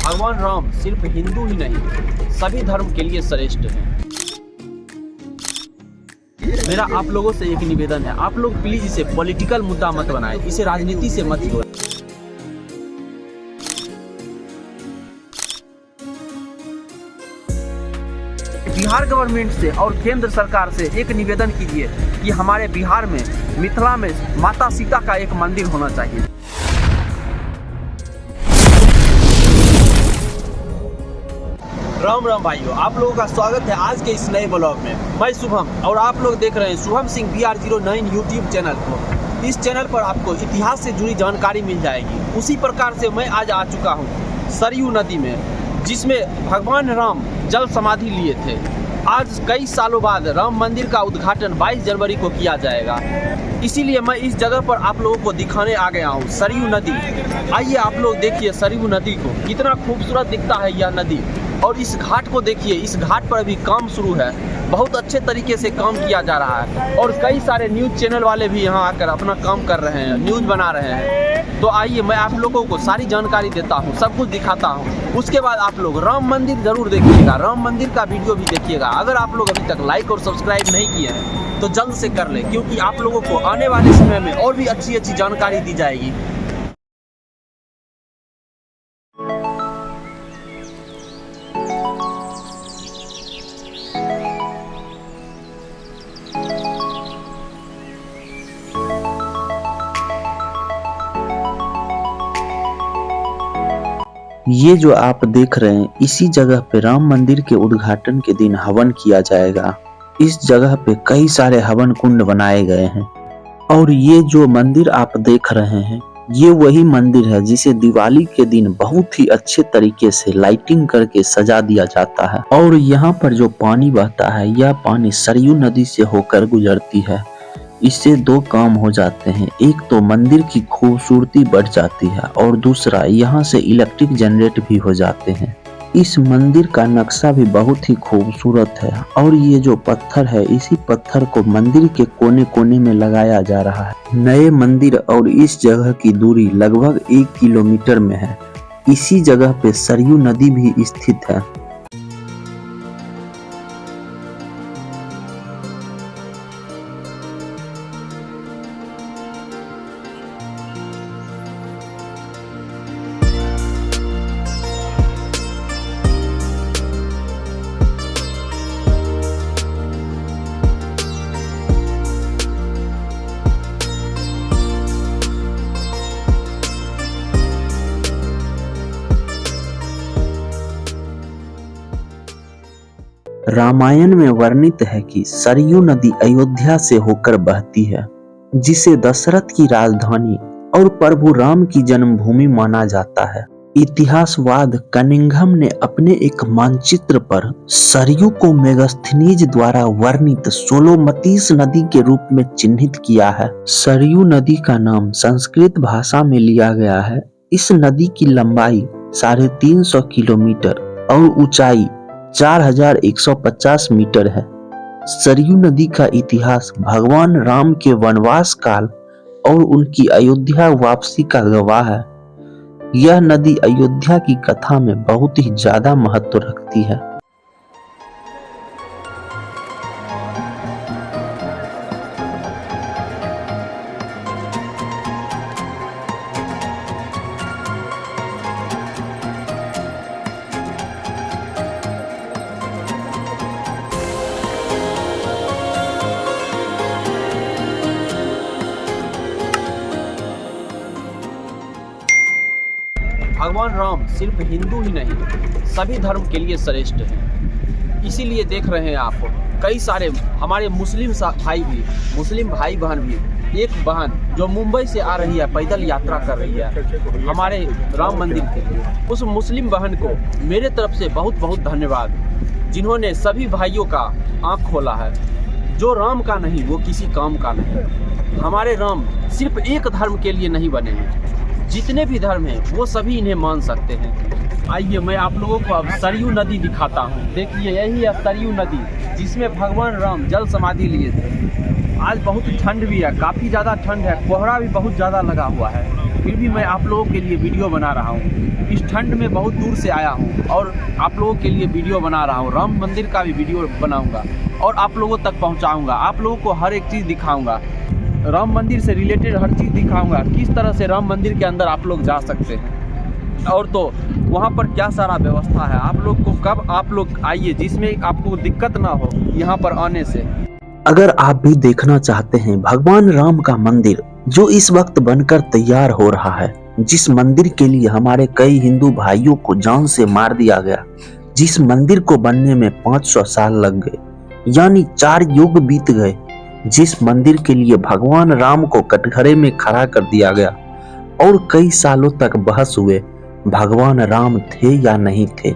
भगवान राम सिर्फ हिंदू ही नहीं, सभी धर्म के लिए श्रेष्ठ हैं। मेरा आप लोगों से एक निवेदन है, आप लोग प्लीज इसे पॉलिटिकल मुद्दा मत बनाएं, इसे राजनीति से मत जोड़ें। बिहार गवर्नमेंट से और केंद्र सरकार से एक निवेदन कीजिए कि हमारे बिहार में मिथिला में माता सीता का एक मंदिर होना चाहिए। राम राम भाइयों, आप लोगों का स्वागत है आज के इस नए ब्लॉग में। मैं शुभम और आप लोग देख रहे हैं Shubham Singh BR09 YouTube channel को। इस चैनल पर आपको इतिहास से जुड़ी जानकारी मिल जाएगी। उसी प्रकार से मैं आज आ चुका हूँ सरयू नदी में, जिसमें भगवान राम जल समाधि लिए थे। आज कई सालों बाद राम मंदिर का उद्घाटन 22 जनवरी को किया जाएगा, इसीलिए मैं इस जगह पर आप लोगों को दिखाने आ गया हूँ सरयू नदी। आइए आप लोग देखिए सरयू नदी को, कितना खूबसूरत दिखता है यह नदी। और इस घाट को देखिए, इस घाट पर अभी काम शुरू है, बहुत अच्छे तरीके से काम किया जा रहा है और कई सारे न्यूज़ चैनल वाले भी यहाँ आकर अपना काम कर रहे हैं, न्यूज़ बना रहे हैं। तो आइए मैं आप लोगों को सारी जानकारी देता हूँ, सब कुछ दिखाता हूँ। उसके बाद आप लोग राम मंदिर जरूर देखिएगा, राम मंदिर का वीडियो भी देखिएगा। अगर आप लोग अभी तक लाइक और सब्सक्राइब नहीं किए हैं तो जल्द से कर लें, क्योंकि आप लोगों को आने वाले समय में और भी अच्छी अच्छी जानकारी दी जाएगी। ये जो आप देख रहे हैं, इसी जगह पे राम मंदिर के उद्घाटन के दिन हवन किया जाएगा। इस जगह पे कई सारे हवन कुंड बनाए गए हैं और ये जो मंदिर आप देख रहे हैं, ये वही मंदिर है जिसे दिवाली के दिन बहुत ही अच्छे तरीके से लाइटिंग करके सजा दिया जाता है। और यहाँ पर जो पानी बहता है, यह पानी सरयू नदी से होकर गुजरती है। इससे दो काम हो जाते हैं, एक तो मंदिर की खूबसूरती बढ़ जाती है और दूसरा यहाँ से इलेक्ट्रिक जनरेट भी हो जाते हैं। इस मंदिर का नक्शा भी बहुत ही खूबसूरत है और ये जो पत्थर है, इसी पत्थर को मंदिर के कोने कोने में लगाया जा रहा है। नए मंदिर और इस जगह की दूरी लगभग 1 किलोमीटर में है। इसी जगह पे सरयू नदी भी स्थित है। रामायण में वर्णित है कि सरयू नदी अयोध्या से होकर बहती है, जिसे दशरथ की राजधानी और प्रभु राम की जन्मभूमि माना जाता है। इतिहासवाद कनिंघम ने अपने एक मानचित्र पर सरयू को मेगास्थनीज द्वारा वर्णित सोलोमतीस नदी के रूप में चिन्हित किया है। सरयू नदी का नाम संस्कृत भाषा में लिया गया है। इस नदी की लंबाई 350 किलोमीटर और ऊंचाई 4150 मीटर है। सरयू नदी का इतिहास भगवान राम के वनवास काल और उनकी अयोध्या वापसी का गवाह है। यह नदी अयोध्या की कथा में बहुत ही ज्यादा महत्व रखती है। भगवान राम सिर्फ हिंदू ही नहीं, सभी धर्म के लिए श्रेष्ठ हैं। इसीलिए देख रहे हैं आप, कई सारे हमारे मुस्लिम भाई बहन भी, एक बहन जो मुंबई से आ रही है, पैदल यात्रा कर रही है हमारे राम मंदिर के लिए। उस मुस्लिम बहन को मेरे तरफ से बहुत बहुत धन्यवाद, जिन्होंने सभी भाइयों का आँख खोला है। जो राम का नहीं वो किसी काम का नहीं। हमारे राम सिर्फ एक धर्म के लिए नहीं बने हैं, जितने भी धर्म हैं वो सभी इन्हें मान सकते हैं। आइए मैं आप लोगों को अब सरयू नदी दिखाता हूँ। देखिए यही है सरयू नदी, जिसमें भगवान राम जल समाधि लिए थे। आज बहुत ठंड भी है, काफ़ी ज़्यादा ठंड है, कोहरा भी बहुत ज़्यादा लगा हुआ है। फिर भी मैं आप लोगों के लिए वीडियो बना रहा हूँ। इस ठंड में बहुत दूर से आया हूँ और आप लोगों के लिए वीडियो बना रहा हूँ। राम मंदिर का भी वीडियो बनाऊँगा और आप लोगों तक पहुँचाऊँगा। आप लोगों को हर एक चीज़ दिखाऊँगा, राम मंदिर से रिलेटेड हर चीज़ दिखाऊँगा, किस तरह से राम मंदिर के अंदर आप लोग जा सकते हैं और तो वहाँ पर क्या सारा व्यवस्था है। आप लोग को कब आप लोग आइए जिसमें आपको दिक्कत ना हो यहाँ पर आने से। अगर आप भी देखना चाहते हैं भगवान राम का मंदिर जो इस वक्त बनकर तैयार हो रहा है, जिस मंदिर के लिए हमारे कई हिंदू भाइयों को जान से मार दिया गया, जिस मंदिर को बनने में 500 साल लग गए, यानी 4 युग बीत गए, जिस मंदिर के लिए भगवान राम को कटघरे में खड़ा कर दिया गया और कई सालों तक बहस हुए भगवान राम थे या नहीं थे,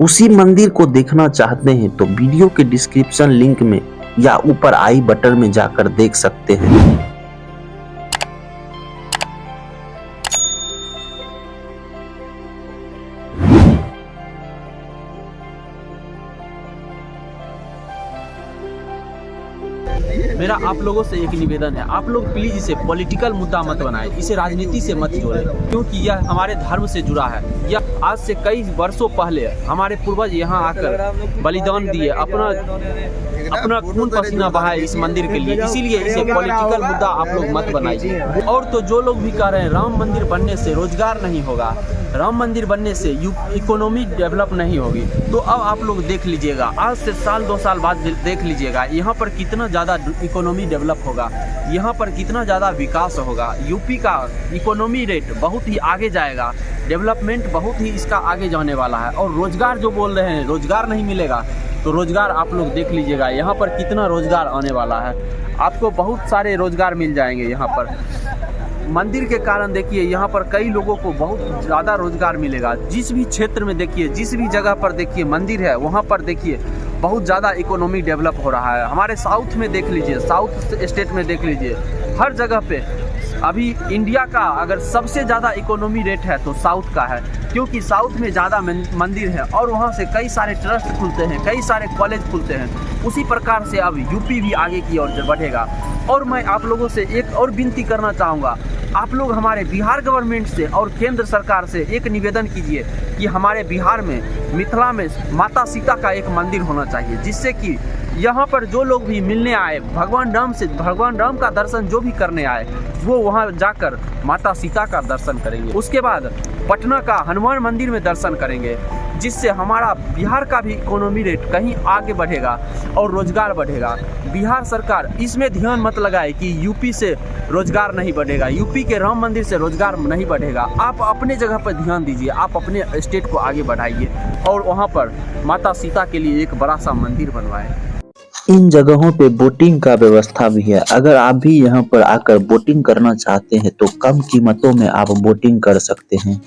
उसी मंदिर को देखना चाहते हैं तो वीडियो के डिस्क्रिप्शन लिंक में या ऊपर आई बटन में जाकर देख सकते हैं। मेरा आप लोगों से एक निवेदन है, आप लोग प्लीज इसे पॉलिटिकल मुद्दा मत बनाएं, इसे राजनीति से मत जोड़ें, क्योंकि यह हमारे धर्म से जुड़ा है। यह आज से कई वर्षों पहले हमारे पूर्वज यहाँ आकर बलिदान दिए, अपना खून पसीना बहाए इस मंदिर के लिए, इसीलिए इसे पॉलिटिकल मुद्दा आप लोग मत बनाइए। और तो जो लोग भी कह रहे हैं राम मंदिर बनने से रोजगार नहीं होगा, राम मंदिर बनने से इकोनॉमी डेवलप नहीं होगी, तो अब आप लोग देख लीजिएगा, आज से साल 2 साल बाद देख लीजिएगा यहाँ पर कितना ज़्यादा इकोनॉमी डेवलप होगा, यहाँ पर कितना ज़्यादा विकास होगा। यूपी का इकोनॉमी रेट बहुत ही आगे जाएगा, डेवलपमेंट बहुत ही इसका आगे जाने वाला है। और रोजगार जो बोल रहे हैं रोजगार नहीं मिलेगा, तो रोजगार आप लोग देख लीजिएगा यहाँ पर कितना रोजगार आने वाला है, आपको बहुत सारे रोजगार मिल जाएंगे यहाँ पर। मंदिर के कारण देखिए यहाँ पर कई लोगों को बहुत ज़्यादा रोजगार मिलेगा। जिस भी क्षेत्र में देखिए, जिस भी जगह पर देखिए मंदिर है, वहाँ पर देखिए बहुत ज़्यादा इकोनॉमी डेवलप हो रहा है। हमारे साउथ में देख लीजिए, साउथ स्टेट में देख लीजिए, हर जगह पे अभी इंडिया का अगर सबसे ज़्यादा इकोनॉमी रेट है तो साउथ का है, क्योंकि साउथ में ज़्यादा मंदिर है और वहाँ से कई सारे ट्रस्ट खुलते हैं, कई सारे कॉलेज खुलते हैं। उसी प्रकार से अब यूपी भी आगे की ओर बढ़ेगा। और मैं आप लोगों से एक और विनती करना चाहूँगा, आप लोग हमारे बिहार गवर्नमेंट से और केंद्र सरकार से एक निवेदन कीजिए कि हमारे बिहार में, मिथिला में माता सीता का एक मंदिर होना चाहिए, जिससे कि यहाँ पर जो लोग भी मिलने आए भगवान राम का दर्शन जो भी करने आए वो वहाँ जाकर माता सीता का दर्शन करेंगे। उसके बाद पटना का हनुमान मंदिर में दर्शन करेंगे, जिससे हमारा बिहार का भी इकोनॉमी रेट कहीं आगे बढ़ेगा और रोजगार बढ़ेगा। बिहार सरकार इसमें ध्यान मत लगाए कि यूपी से रोजगार नहीं बढ़ेगा, यूपी के राम मंदिर से रोजगार नहीं बढ़ेगा। आप अपने जगह पर ध्यान दीजिए, आप अपने स्टेट को आगे बढ़ाइए और वहाँ पर माता सीता के लिए एक बड़ा सा मंदिर बनवाएं। इन जगहों पे बोटिंग का व्यवस्था भी है। अगर आप भी यहाँ पर आकर बोटिंग करना चाहते हैं तो कम कीमतों में आप बोटिंग कर सकते हैं।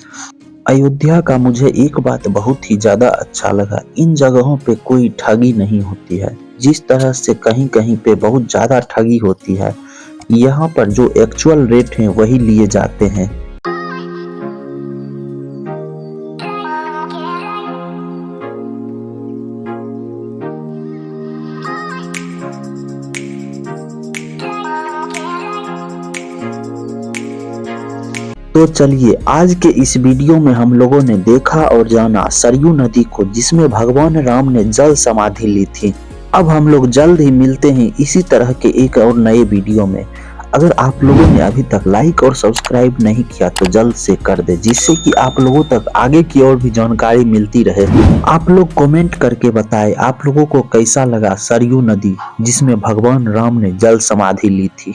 अयोध्या का मुझे एक बात बहुत ही ज्यादा अच्छा लगा, इन जगहों पे कोई ठगी नहीं होती है। जिस तरह से कहीं कहीं पे बहुत ज्यादा ठगी होती है, यहाँ पर जो एक्चुअल रेट हैं वही लिए जाते हैं। तो चलिए आज के इस वीडियो में हम लोगों ने देखा और जाना सरयू नदी को, जिसमें भगवान राम ने जल समाधि ली थी। अब हम लोग जल्द ही मिलते हैं इसी तरह के एक और नए वीडियो में। अगर आप लोगों ने अभी तक लाइक और सब्सक्राइब नहीं किया तो जल्द से कर दे, जिससे कि आप लोगों तक आगे की और भी जानकारी मिलती रहे। आप लोग कमेंट करके बताएं आप लोगों को कैसा लगा सरयू नदी जिसमें भगवान राम ने जल समाधि ली थी।